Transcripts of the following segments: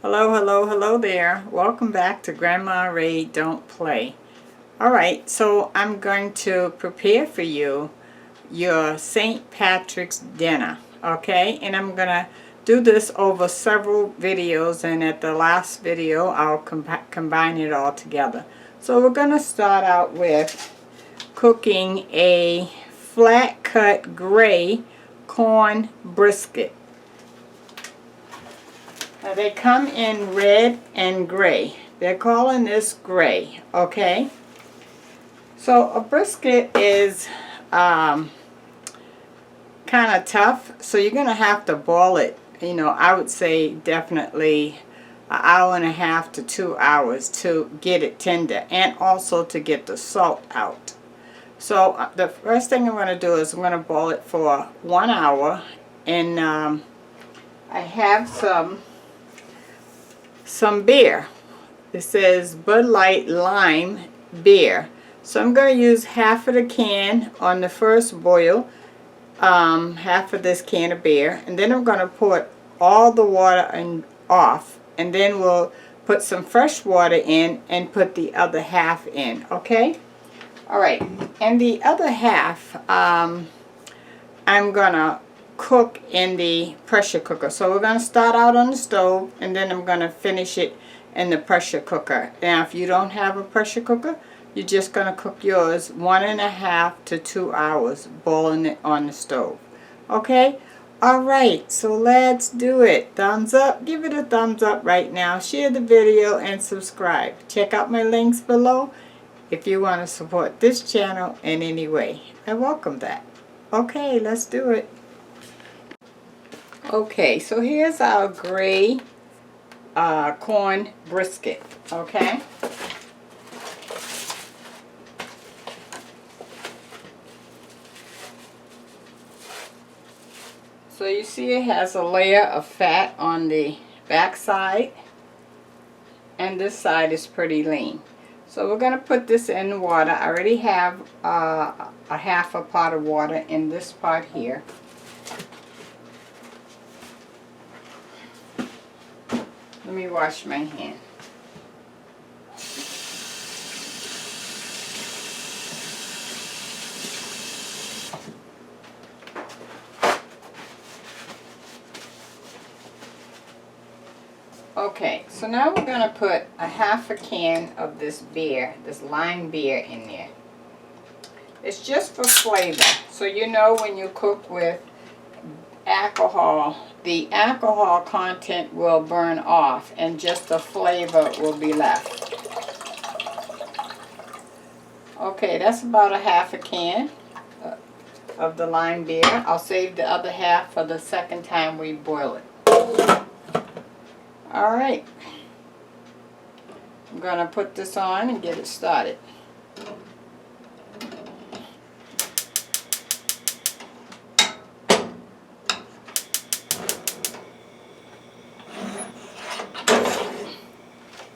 Hello, hello, hello there. Welcome back to Grandma Ray Don't Play. Alright, so I'm going to prepare for you your St. Patrick's dinner, okay? And I'm going to do this over several videos, and at the last video I'll combine it all together. So we're going to start out with cooking a flat cut gray corn brisket. Now they come in red and gray. They're calling this gray, okay? So a brisket is kind of tough, so you're going to have to boil it. You know, I would say definitely an hour and a half to 2 hours to get it tender, and also to get the salt out. So the first thing I'm going to do is I'm going to boil it for 1 hour, and I have some beer. It says Bud Light Lime beer. So I'm going to use half of the can on the first boil, half of this can of beer, and then I'm going to put all the water off, and then we'll put some fresh water in and put the other half in, okay? Alright, and the other half I'm going to cook in the pressure cooker. So we're going to start out on the stove, and then I'm going to finish it in the pressure cooker. Now if you don't have a pressure cooker, you're just going to cook yours 1.5 to 2 hours, boiling it on the stove. Okay? Alright, so let's do it. Thumbs up. Give it a thumbs up right now. Share the video and subscribe. Check out my links below if you want to support this channel in any way. I welcome that. Okay, let's do it. Okay, so here's our gray corn brisket, okay? So you see it has a layer of fat on the back side, and this side is pretty lean. So we're going to put this in the water. I already have a half a pot of water in this part here. Let me wash my hand. Okay, so now we're going to put a half a can of this beer, this lime beer, in there. It's just for flavor. So you know when you cook with alcohol, the alcohol content will burn off and just the flavor will be left. Okay, that's about a half a can of the lime beer. I'll save the other half for the second time we boil it. Alright, I'm going to put this on and get it started.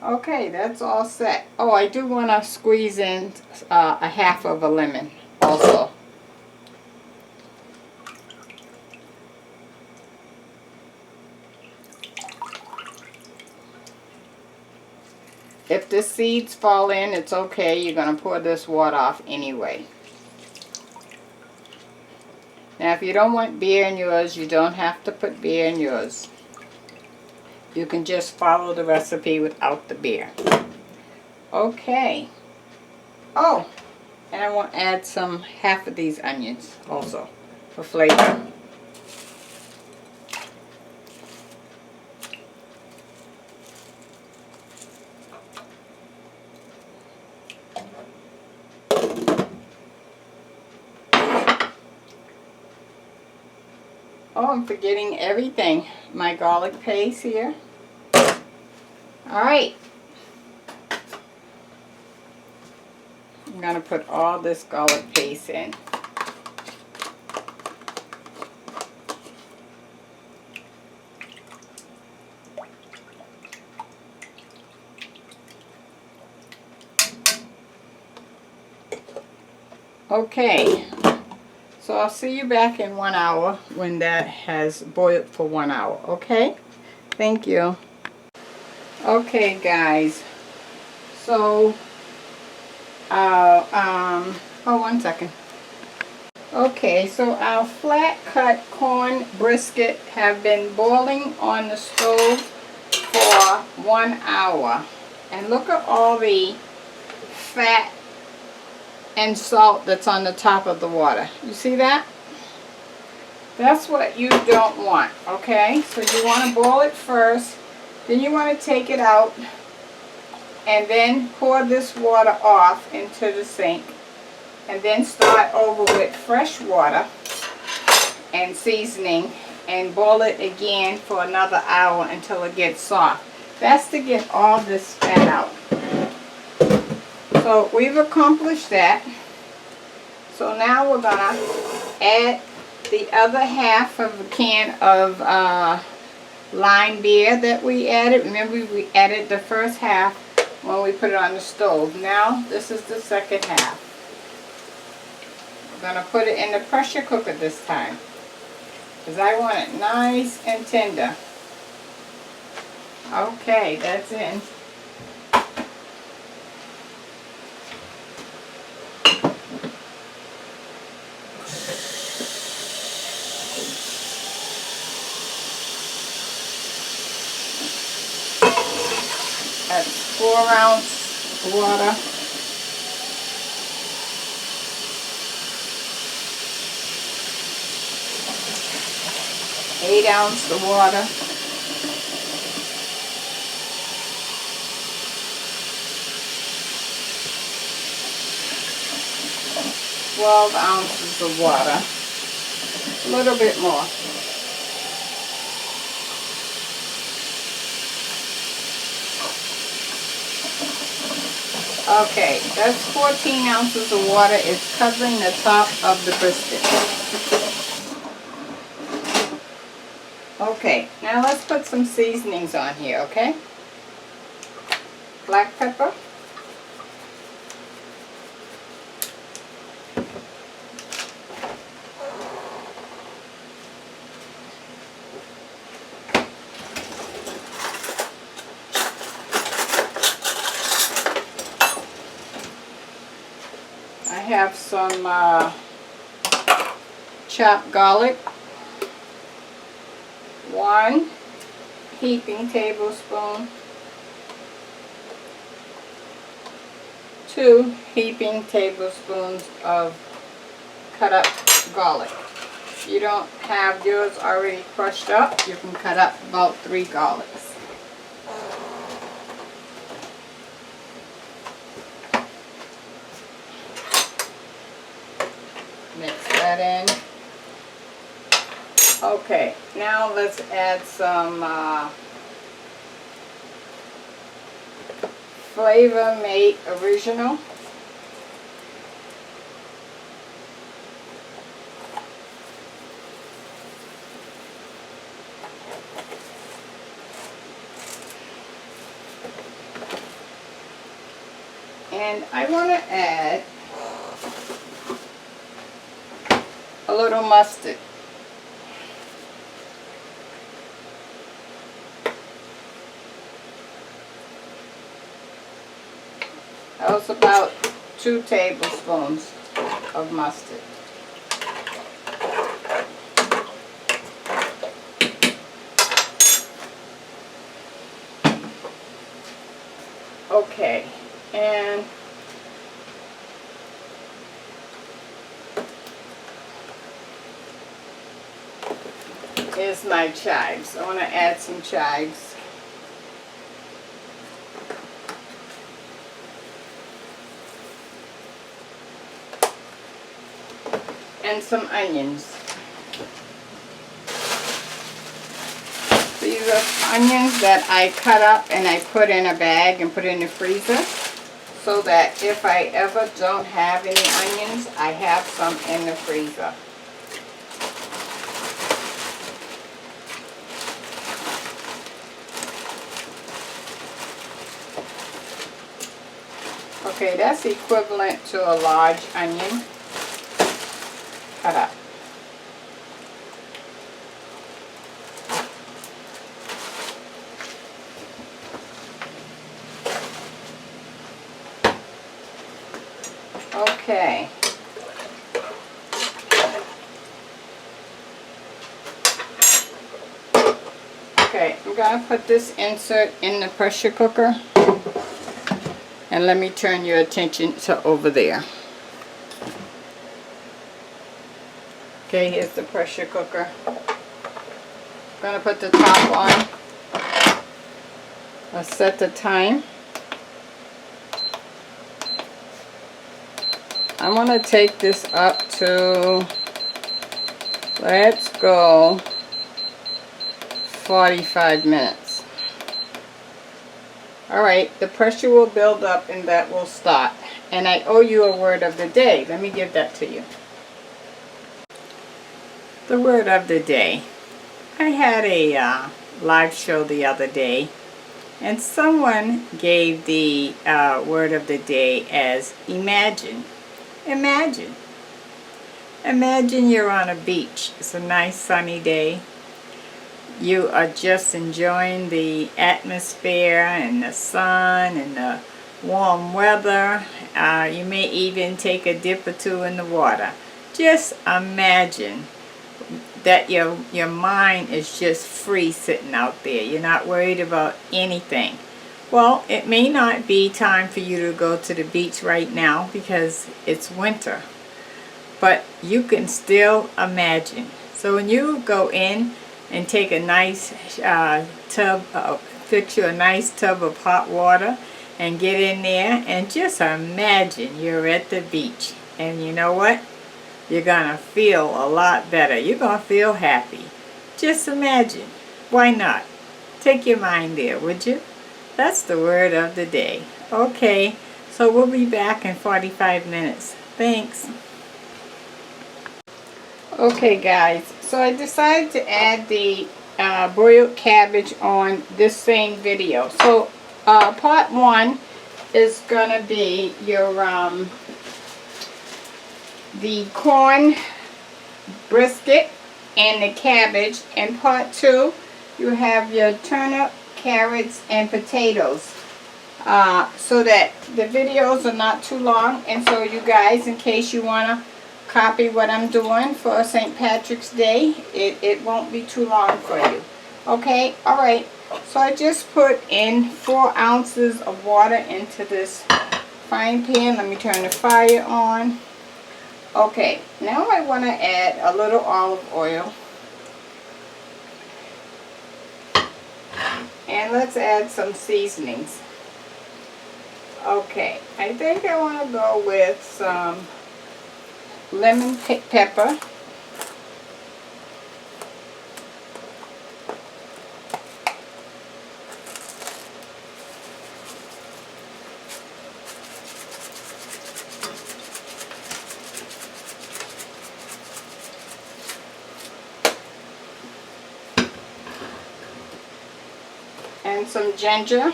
Okay, that's all set. Oh, I do want to squeeze in a half of a lemon also. If the seeds fall in, it's okay. You're going to pour this water off anyway. Now, if you don't want beer in yours, you don't have to put beer in yours. You can just follow the recipe without the beer. Okay. Oh, and I want to add half of these onions also for flavor. Oh, I'm forgetting everything. My garlic paste here. Alright. I'm going to put all this garlic paste in. Okay. So I'll see you back in 1 hour when that has boiled for 1 hour, okay? Thank you. Okay, guys. So, oh, 1 second. Okay, so our flat cut corn brisket have been boiling on the stove for 1 hour. And look at all the fat and salt that's on the top of the water. You see that? That's what you don't want, okay? So you want to boil it first, then you want to take it out, and then pour this water off into the sink, and then start over with fresh water and seasoning, and boil it again for another hour until it gets soft. That's to get all this fat out. So we've accomplished that. So now we're gonna add the other half of a can of lime beer that we added. Remember, we added the first half when we put it on the stove. Now this is the second half. We're gonna put it in the pressure cooker this time, because I want it nice and tender. Okay, that's in. That's 4-ounce water. Eight-ounce of water. 12 ounces of water. A little bit more. Okay, that's 14 ounces of water. It's covering the top of the brisket. Okay, now let's put some seasonings on here, okay? Black pepper. I have some chopped garlic. 1 heaping tablespoon. 2 heaping tablespoons of cut up garlic. If you don't have yours already crushed up, you can cut up about 3 garlics. Mix that in. Okay, now let's add some Flavor Mate Original. And I want to add a little mustard. That was about 2 tablespoons of mustard. Okay, and here's my chives. I want to add some chives. And some onions. These are onions that I cut up and I put in a bag and put in the freezer, so that if I ever don't have any onions, I have some in the freezer. Okay, that's equivalent to a large onion cut up. Okay. Okay, I'm going to put this insert in the pressure cooker. And let me turn your attention to over there. Okay, here's the pressure cooker. I'm going to put the top on. I'll set the time. I'm going to take this up to, let's go, 45 minutes. Alright, the pressure will build up and that will start. And I owe you a word of the day. Let me give that to you. The word of the day. I had a live show the other day, and someone gave the word of the day as imagine. Imagine. Imagine you're on a beach. It's a nice sunny day. You are just enjoying the atmosphere and the sun and the warm weather. You may even take a dip or two in the water. Just imagine that your mind is just free sitting out there. You're not worried about anything. Well, it may not be time for you to go to the beach right now because it's winter. But you can still imagine. So when you go in and take a nice fix you a nice tub of hot water and get in there and just imagine you're at the beach. And you know what? You're going to feel a lot better. You're going to feel happy. Just imagine. Why not? Take your mind there, would you? That's the word of the day. Okay, so we'll be back in 45 minutes. Thanks. Okay guys, so I decided to add the broiled cabbage on this same video. So part one is going to be your the corn brisket and the cabbage, and part two you have your turnip, carrots, and potatoes, so that the videos are not too long, and so you guys, in case you want to copy what I'm doing for St. Patrick's Day, it won't be too long for you. Okay, alright, so I just put in 4 ounces of water into this frying pan. Let me turn the fire on. Okay, now I want to add a little olive oil. And let's add some seasonings. Okay, I think I want to go with some lemon pepper. And some ginger.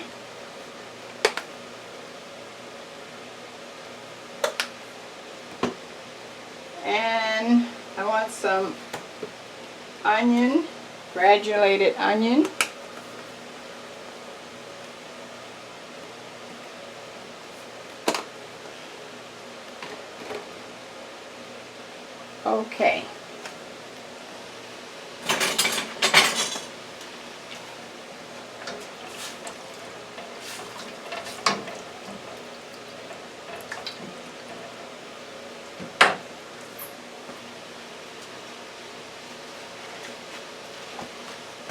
And I want some onion, granulated onion. Okay.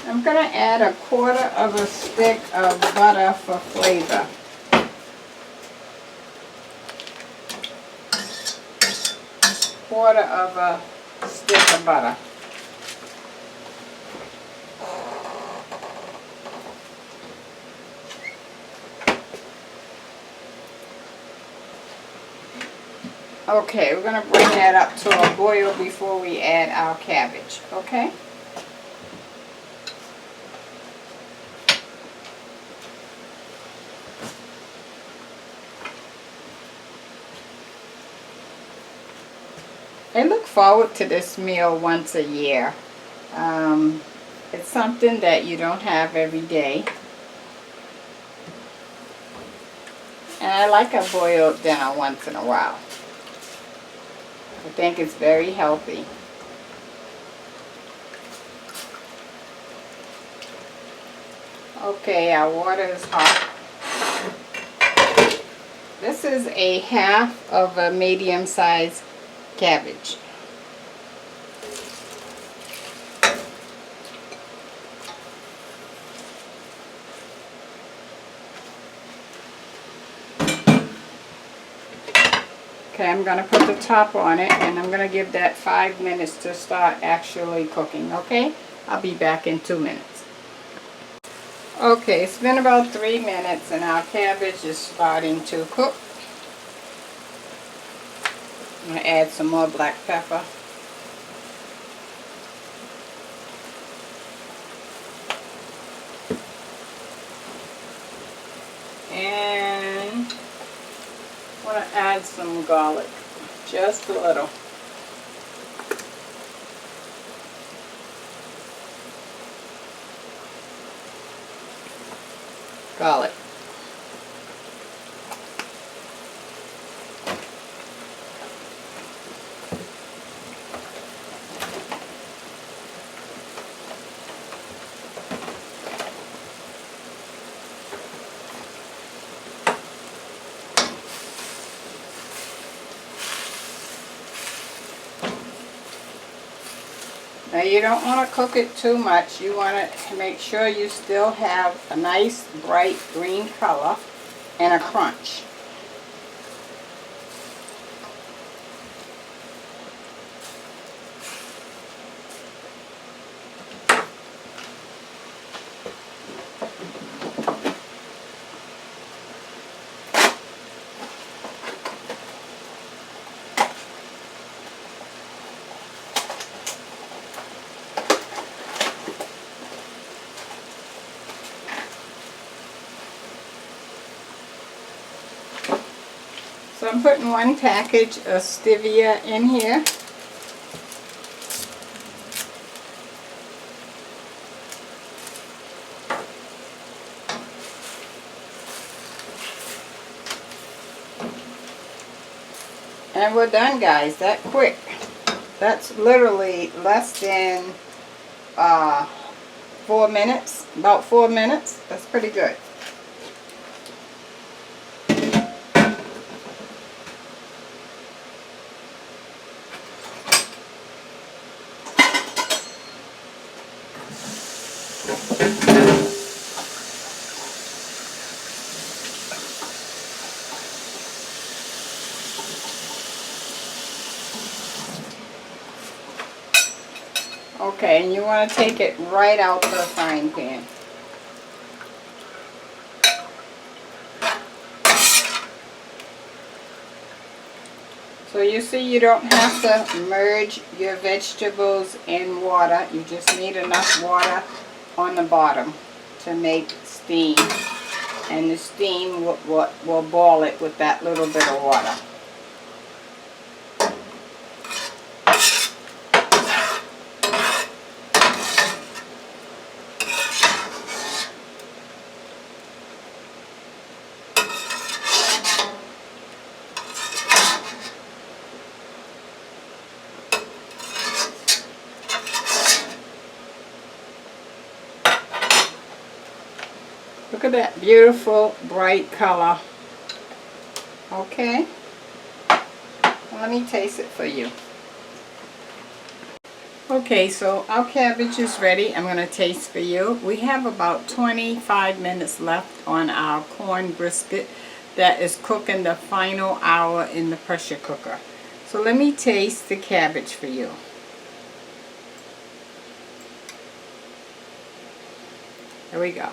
I'm going to add 1/4 of a stick of butter for flavor. Quarter of a stick of butter. Okay, we're going to bring that up to a boil before we add our cabbage, okay? I look forward to this meal once a year. It's something that you don't have every day. And I like a boiled dinner once in a while. I think it's very healthy. Okay, our water is hot. This is a half of a medium-sized cabbage. Okay, I'm going to put the top on it, and I'm going to give that 5 minutes to start actually cooking, okay? I'll be back in 2 minutes. Okay, it's been about 3 minutes, and our cabbage is starting to cook. I'm going to add some more black pepper. And I want to add some garlic, just a little. Garlic. Now you don't want to cook it too much. You want to make sure you still have a nice bright green color and a crunch. So I'm putting 1 package of stevia in here. And we're done, guys. That quick. That's literally less than 4 minutes. About 4 minutes. That's pretty good. Okay, and you want to take it right out the frying pan. So you see, you don't have to merge your vegetables in water. You just need enough water on the bottom to make steam. And the steam will boil it with that little bit of water. Look at that beautiful bright color. Okay, well, let me taste it for you. Okay, so our cabbage is ready. I'm going to taste for you. We have about 25 minutes left on our corn brisket that is cooking the final hour in the pressure cooker. So let me taste the cabbage for you. There we go.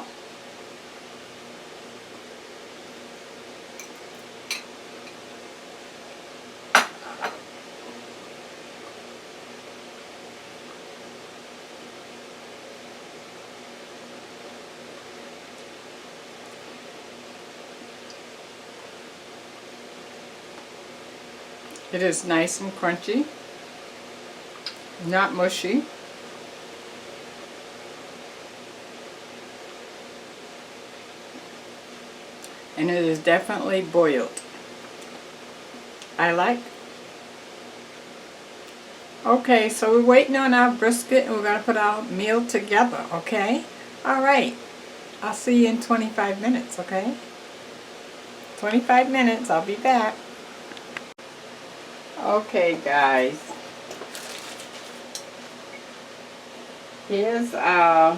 It is nice and crunchy, not mushy. And it is definitely boiled. I like Okay, so we're waiting on our brisket and we're going to put our meal together, okay? Alright, I'll see you in 25 minutes, okay? 25 minutes, I'll be back. Okay, guys. Here's our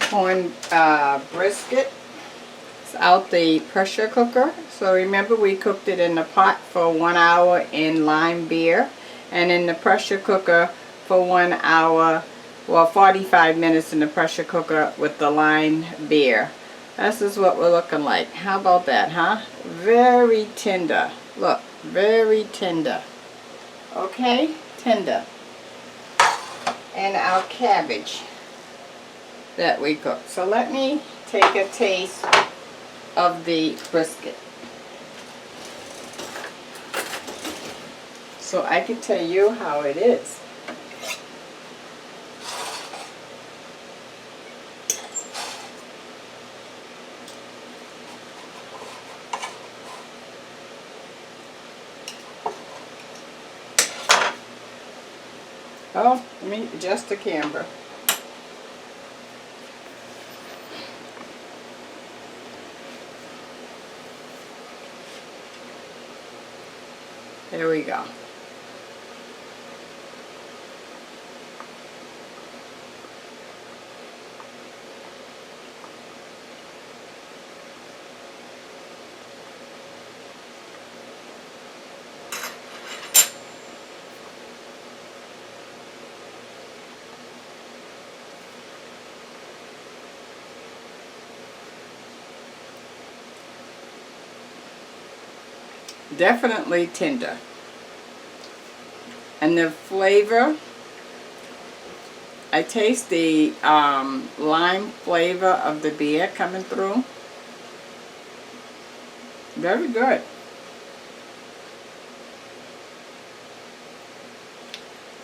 corn brisket. It's out the pressure cooker. So remember, we cooked it in the pot for 1 hour in lime beer, and in the pressure cooker for 1 hour, well, 45 minutes in the pressure cooker with the lime beer. This is what we're looking like. How about that, huh? Very tender. Look, very tender. Okay, tender. And our cabbage that we cooked. So let me take a taste of the brisket, so I can tell you how it is. Oh, let me adjust the camera. There we go. Definitely tender. And the flavor, I taste the lime flavor of the beer coming through. Very good.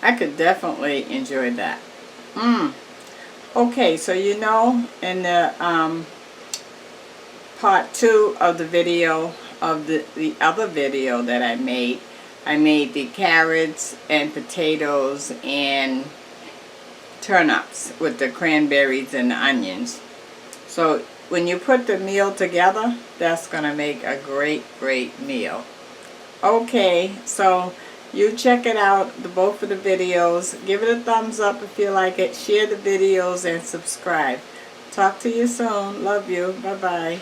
I could definitely enjoy that. Okay, so you know, in the part 2 of the video, of the other video that I made the carrots and potatoes and turnips with the cranberries and the onions. So when you put the meal together, that's going to make a great meal. Okay, so you check it out, both of the videos. Give it a thumbs up if you like it. Share the videos and subscribe. Talk to you soon. Love you. Bye-bye.